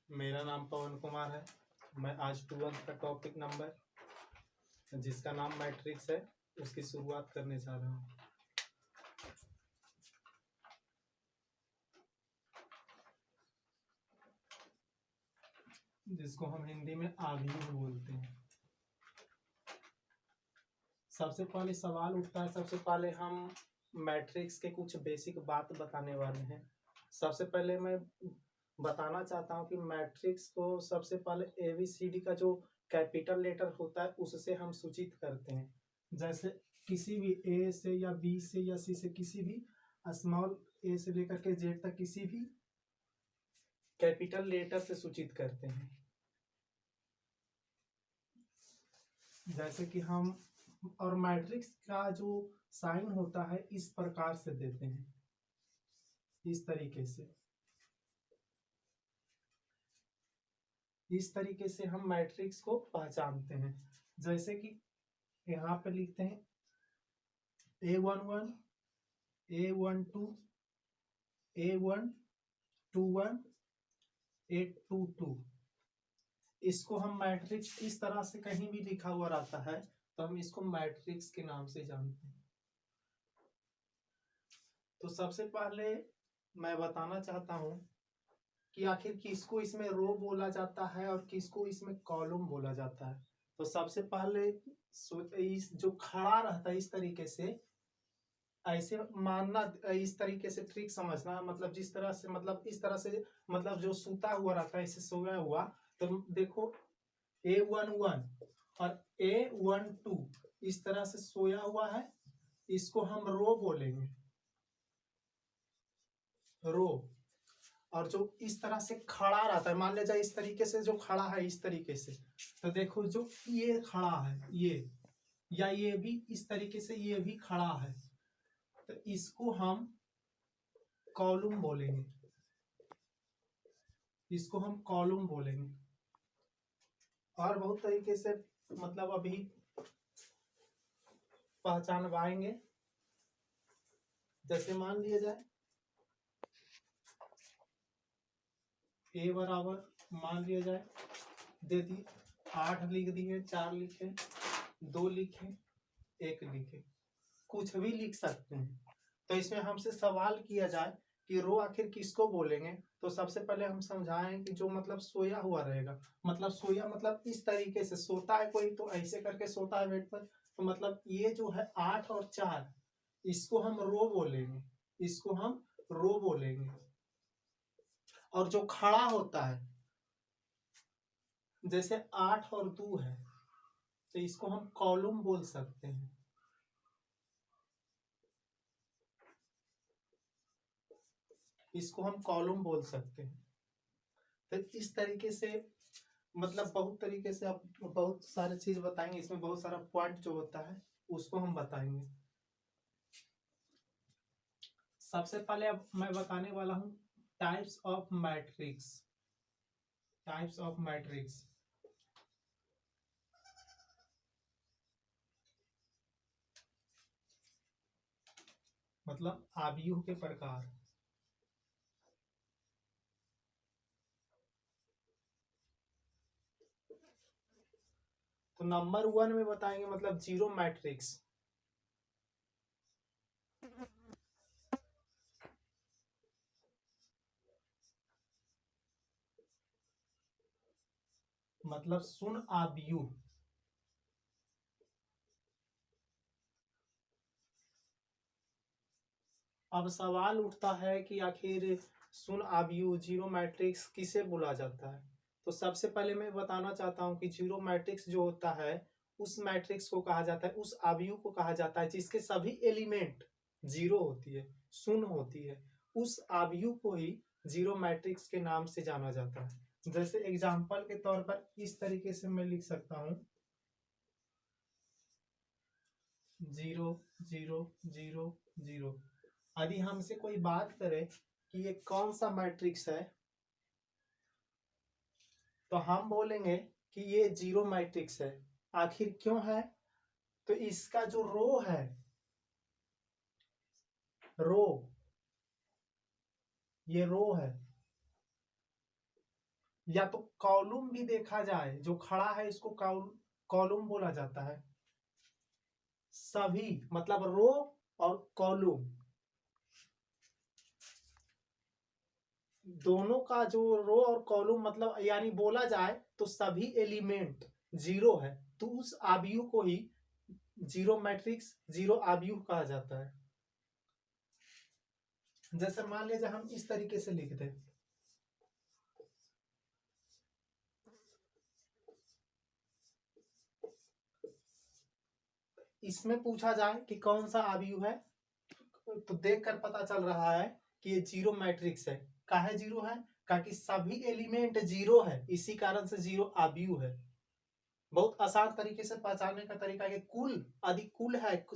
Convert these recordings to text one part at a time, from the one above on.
मेरा नाम पवन कुमार है। मैं आज 12th का टॉपिक नंबर जिसका नाम मैट्रिक्स है उसकी शुरुआत करने जा रहा हूँ। जिसको हम हिंदी में आव्यूह बोलते हैं। सबसे पहले सवाल उठता है, सबसे पहले हम मैट्रिक्स के कुछ बेसिक बात बताने वाले हैं। सबसे पहले मैं बताना चाहता हूँ कि मैट्रिक्स को सबसे पहले ABCD का जो कैपिटल लेटर होता है उससे हम सूचित करते हैं। जैसे किसी भी A से या B से या C से किसी भी स्मॉल a से लेकर के Z तक किसी भी कैपिटल लेटर से सूचित करते हैं। जैसे कि हम और मैट्रिक्स का जो साइन होता है इस प्रकार से देते हैं, इस तरीके से हम मैट्रिक्स को पहचानते हैं। जैसे कि यहाँ पे लिखते हैं A11 A12 A121 A22। इसको हम मैट्रिक्स इस तरह से कहीं भी लिखा हुआ रहता है तो हम इसको मैट्रिक्स के नाम से जानते हैं। तो सबसे पहले मैं बताना चाहता हूं कि आखिर किसको इसमें रो बोला जाता है और किसको इसमें कॉलम बोला जाता है। तो सबसे पहले इस जो खड़ा रहता है इस तरीके से, ऐसे मानना, इस तरीके से ट्रिक समझना, मतलब जिस तरह से, मतलब इस तरह से, मतलब जो सूता हुआ रहता है इसे सोया हुआ। तो देखो A11 और A12 इस तरह से सोया हुआ है, इसको हम रो बोलेंगे, रो। और जो इस तरह से खड़ा रहता है, मान लिया जाए इस तरीके से जो खड़ा है इस तरीके से, तो देखो जो ये खड़ा है ये, या ये भी इस तरीके से ये भी खड़ा है, तो इसको हम कॉलम बोलेंगे, इसको हम कॉलम बोलेंगे। और बहुत तरीके से मतलब अभी पहचानवाएंगे। जैसे मान लिया जाए A बराबर मान लिया जाए दे दी 8 लिख दिए, 4 लिखे, 2 लिखे, 1 लिखे, कुछ भी लिख सकते हैं। तो इसमें हमसे सवाल किया जाए कि रो आखिर किसको बोलेंगे, तो सबसे पहले हम समझाएं कि जो मतलब सोया हुआ रहेगा, मतलब सोया मतलब इस तरीके से सोता है कोई, तो ऐसे करके सोता है बेड पर, तो मतलब ये जो है 8 और 4 इसको हम रो बोलेंगे, इसको हम रो बोलेंगे। और जो खड़ा होता है जैसे 8 और 2 है तो इसको हम कॉलम बोल सकते हैं। इसको हम कॉलम बोल सकते हैं। तो इस तरीके से मतलब बहुत तरीके से आप बहुत सारे चीज बताएंगे, इसमें बहुत सारा पॉइंट जो होता है उसको हम बताएंगे। सबसे पहले अब मैं बताने वाला हूं types of matrix. Types of matrix मतलब आव्यूह के प्रकार। तो नंबर 1 में बताएंगे मतलब जीरो मैट्रिक्स। मतलब शून्य आव्यूह। अब सवाल उठता है कि आखिर शून्य आव्यूह जीरो मैट्रिक्स किसे बोला जाता है। तो सबसे पहले मैं बताना चाहता हूं कि जीरो मैट्रिक्स जो होता है उस मैट्रिक्स को कहा जाता है, उस आव्यूह को कहा जाता है जिसके सभी एलिमेंट जीरो होती है, शून्य होती है। उस आव्यूह को ही जीरो मैट्रिक्स के नाम से जाना जाता है। जैसे एग्जाम्पल के तौर पर इस तरीके से मैं लिख सकता हूं 0 0 0 0। यदि हमसे कोई बात करे कि ये कौन सा मैट्रिक्स है तो हम बोलेंगे कि ये जीरो मैट्रिक्स है। आखिर क्यों है? तो इसका जो रो है, रो, ये रो है, या तो कॉलम भी देखा जाए, जो खड़ा है इसको कॉलम बोला जाता है। सभी मतलब रो और कॉलम दोनों का जो रो और कॉलम मतलब यानी बोला जाए तो सभी एलिमेंट जीरो है, तो उस आव्यूह को ही जीरो मैट्रिक्स, जीरो आव्यूह कहा जाता है। जैसे मान लीजिए हम इस तरीके से लिख दें, इसमें पूछा जाए कि कौन सा आव्यूह है, तो देखकर पता चल रहा है कि ये जीरो मैट्रिक्स है। काहे जीरो है? क्योंकि सभी एलिमेंट जीरो है, इसी कारण से जीरो आव्यूह है। बहुत आसान तरीके से पहचानने का तरीका है, कुल अधिक कुल है,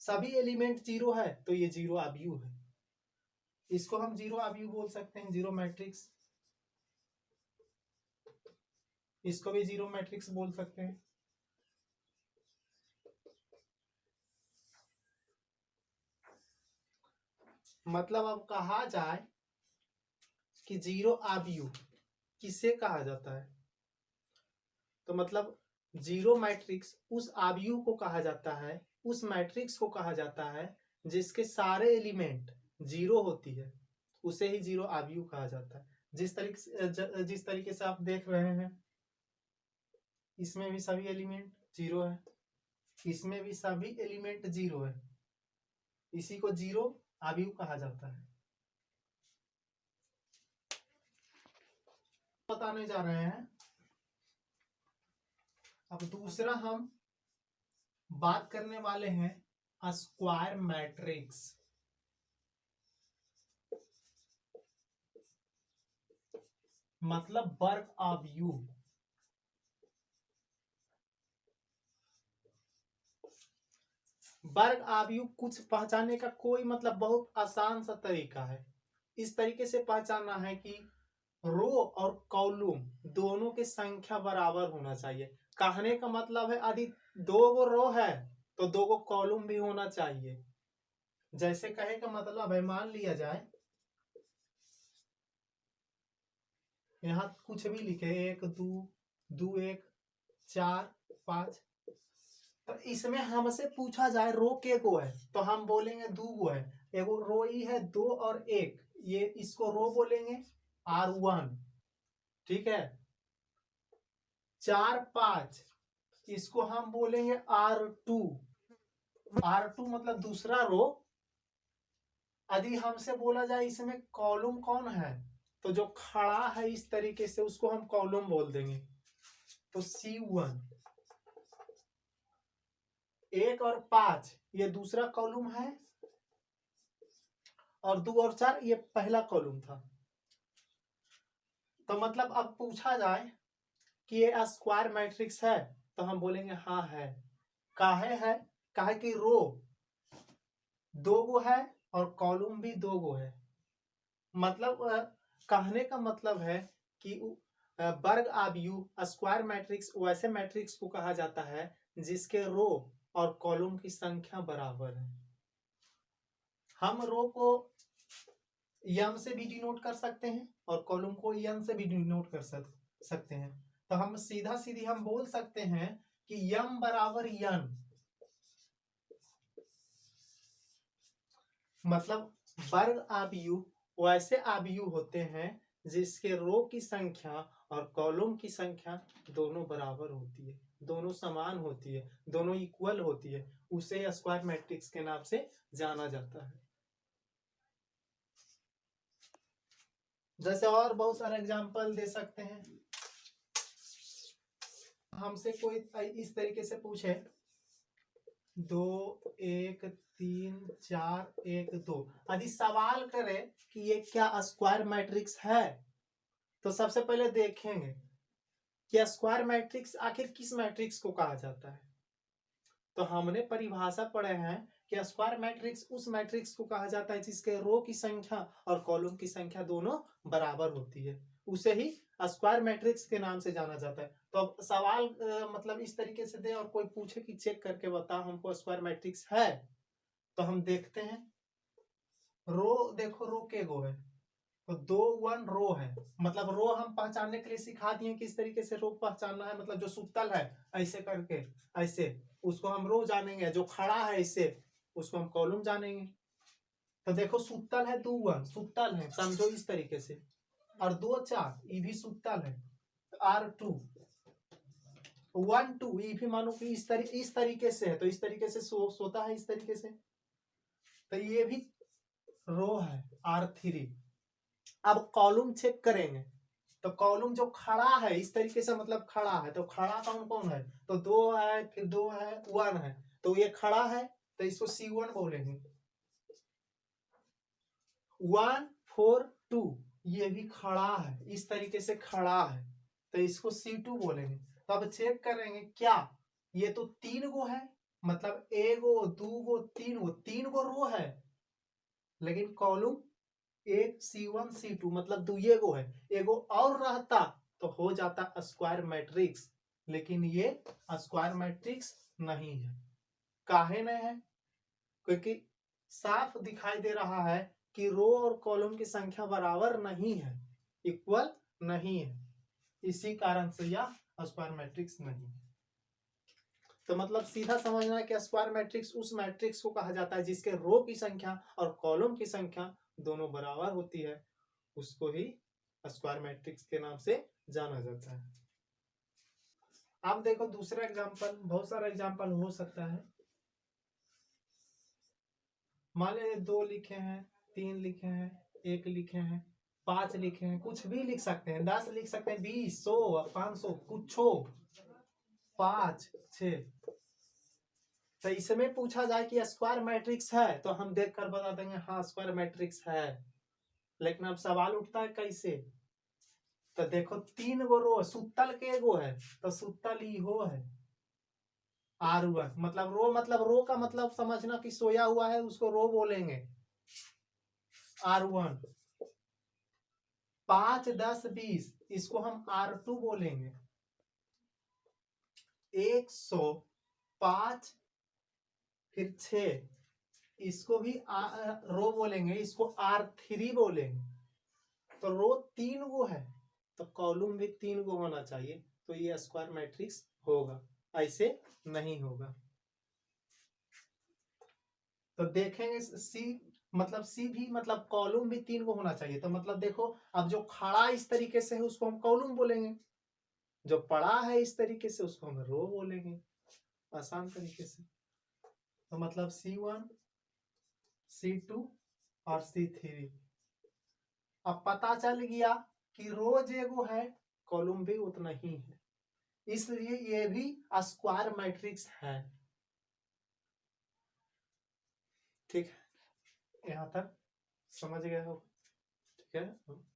सभी एलिमेंट जीरो है, तो ये जीरो आव्यूह है। इसको हम जीरो आव्यूह बोल सकते हैं, जीरो मैट्रिक्स। इसको भी जीरो मैट्रिक्स बोल सकते हैं। मतलब अब कहा जाए कि जीरो आव्यूह किसे कहा जाता है, तो मतलब जीरो मैट्रिक्स उस आव्यूह को कहा जाता है, उस मैट्रिक्स को कहा जाता है जिसके सारे एलिमेंट जीरो होती है, उसे ही जीरो आव्यूह कहा जाता है। जिस तरीके से आप देख रहे हैं, इसमें भी सभी एलिमेंट जीरो है, इसमें भी सभी एलिमेंट जीरो है, इसी को जीरो आव्यूह कहा जाता है। बताने जा रहे हैं। अब दूसरा हम बात करने वाले हैं स्क्वायर मैट्रिक्स। मतलब वर्ग आव्यूह। वर्ग आव्यूह कुछ पहचानने का कोई मतलब बहुत आसान सा तरीका है। इस तरीके से पहचानना है कि रो और कॉलम दोनों की संख्या बराबर होना चाहिए। कहने का मतलब है यदि दो गो रो है तो दो गो कॉलम भी होना चाहिए। जैसे कहे का मतलब है, मान लिया जाए यहाँ कुछ भी लिखे, 1 2 2 1 4 5, तो इसमें हमसे पूछा जाए रो के गो है तो हम बोलेंगे दो गो है। एगो रो ही है 2 और 1, ये इसको रो बोलेंगे R1, ठीक है। 4 5 इसको हम बोलेंगे R2। R2 मतलब दूसरा रो। यदि हमसे बोला जाए इसमें कॉलम कौन है, तो जो खड़ा है इस तरीके से उसको हम कॉलम बोल देंगे, तो C1। 1 और 5 ये दूसरा कॉलम है, और 2 और 4 ये पहला कॉलम था। तो मतलब अब पूछा जाए कि ये स्क्वायर मैट्रिक्स है, तो हम बोलेंगे हाँ है। काहे है? काहे कि रो दो गो है और कॉलम भी दो गो है। मतलब कहने का मतलब है कि वर्ग आव्यूह स्क्वायर मैट्रिक्स वैसे मैट्रिक्स को कहा जाता है जिसके रो और कॉलम की संख्या बराबर है। हम रो को यम से भी डिनोट कर सकते हैं और कॉलम को यन से भी डिनोट कर सकते हैं। तो हम सीधा सीधी हम बोल सकते हैं कि यम बराबर यन। मतलब वर्ग आव्यूह वैसे आव्यूह होते हैं जिसके रो की संख्या और कॉलम की संख्या दोनों बराबर होती है, दोनों समान होती है, दोनों इक्वल होती है, उसे स्क्वायर मैट्रिक्स के नाम से जाना जाता है। जैसे और बहुत सारे एग्जांपल दे सकते हैं। हमसे कोई इस तरीके से पूछे 2 1 3 4 1 2, यदि सवाल करे कि ये क्या स्क्वायर मैट्रिक्स है, तो सबसे पहले देखेंगे कि स्क्वायर मैट्रिक्स आखिर किस मैट्रिक्स को कहा जाता है। तो हमने परिभाषा पढ़े हैं कि स्क्वायर मैट्रिक्स उस मैट्रिक्स को कहा जाता है जिसके रो की संख्या और कॉलम की संख्या दोनों बराबर होती है, उसे ही स्क्वायर मैट्रिक्स के नाम से जाना जाता है। तो अब सवाल मतलब इस तरीके से दे और कोई पूछे कि चेक करके बता हमको स्क्वायर मैट्रिक्स है, तो हम देखते हैं रो, देखो रो के गो है तो 2 1 रो है, मतलब रो हम पहचानने के लिए सिखा दिए किस तरीके से रो पहचानना है, मतलब जो सुतल है ऐसे करके, ऐसे उसको हम रो जानेंगे, जो खड़ा है ऐसे उसको हम कॉलम जानेंगे। तो देखो सुतल है 2 1 सुतल है, समझो इस तरीके से, और 2 4 ये भी सुतल है, R2 1 2 ये भी मानो कि इस तरीके से है, तो इस तरीके से सोता है इस तरीके से, तो ये भी रो है R3। अब कॉलम चेक करेंगे, तो कॉलम जो खड़ा है इस तरीके से, मतलब खड़ा है, तो खड़ा कौन कौन है, तो 2 है, फिर 2 है, 1 है, तो ये खड़ा है तो इसको C1 बोलेंगे। 1 4 2 ये भी खड़ा है, इस तरीके से खड़ा है, तो इसको C2 बोलेंगे। तो अब चेक करेंगे क्या, ये तो 3 गो है, मतलब 1 गो 2 गो 3 गो रो है, लेकिन कॉलम एक C1 C2 मतलब 2 गो है, एगो और रहता तो हो जाता स्क्वायर मैट्रिक्स, लेकिन ये स्क्वायर मैट्रिक्स नहीं है। काहे नहीं है, क्योंकि साफ दिखाई दे रहा है कि रो और कॉलम की संख्या बराबर नहीं है, इक्वल नहीं है, इसी कारण से यह स्क्वायर मैट्रिक्स नहीं है। तो मतलब सीधा समझना है कि स्क्वायर मैट्रिक्स उस मैट्रिक्स को कहा जाता है जिसके रो की संख्या और कॉलम की संख्या दोनों बराबर होती है, उसको ही स्क्वायर मैट्रिक्स के नाम से जाना जाता है। अब देखो दूसरा एग्जांपल, बहुत सारा एग्जांपल हो सकता है। मान लीजिए 2 लिखे हैं, 3 लिखे हैं, 1 लिखे हैं, 5 लिखे हैं, कुछ भी लिख सकते हैं, 10 लिख सकते हैं, 20 100 500 कुछ, 5 6। तो इसमें पूछा जाए कि स्क्वायर मैट्रिक्स है, तो हम देख कर बता देंगे हाँ स्क्वायर मैट्रिक्स है, लेकिन अब सवाल उठता है कैसे। तो देखो 3 गो रो, सुतल के गो है, तो सुतल ही हो है R1, मतलब रो का मतलब समझना कि सोया हुआ है, उसको रो बोलेंगे R1। 5 10 20 इसको हम R2 बोलेंगे। 105 फिर 6 इसको भी रो बोलेंगे, इसको R3 बोलेंगे। तो रो 3 गो है तो कॉलम भी 3 गो होना चाहिए, तो ये स्क्वायर मैट्रिक्स होगा, ऐसे नहीं होगा। तो देखेंगे सी भी मतलब कॉलम भी 3 गो होना चाहिए, तो मतलब देखो अब जो खड़ा इस तरीके से है उसको हम कॉलम बोलेंगे, जो पड़ा है इस तरीके से उसको हम रो बोलेंगे, आसान तरीके से। तो मतलब C1 C2 और C3। अब पता चल गया कि रो जेगो है, कॉलम भी उतना ही है, इसलिए ये भी स्क्वायर मैट्रिक्स है। ठीक है, यहाँ तक समझ गए हो, ठीक है।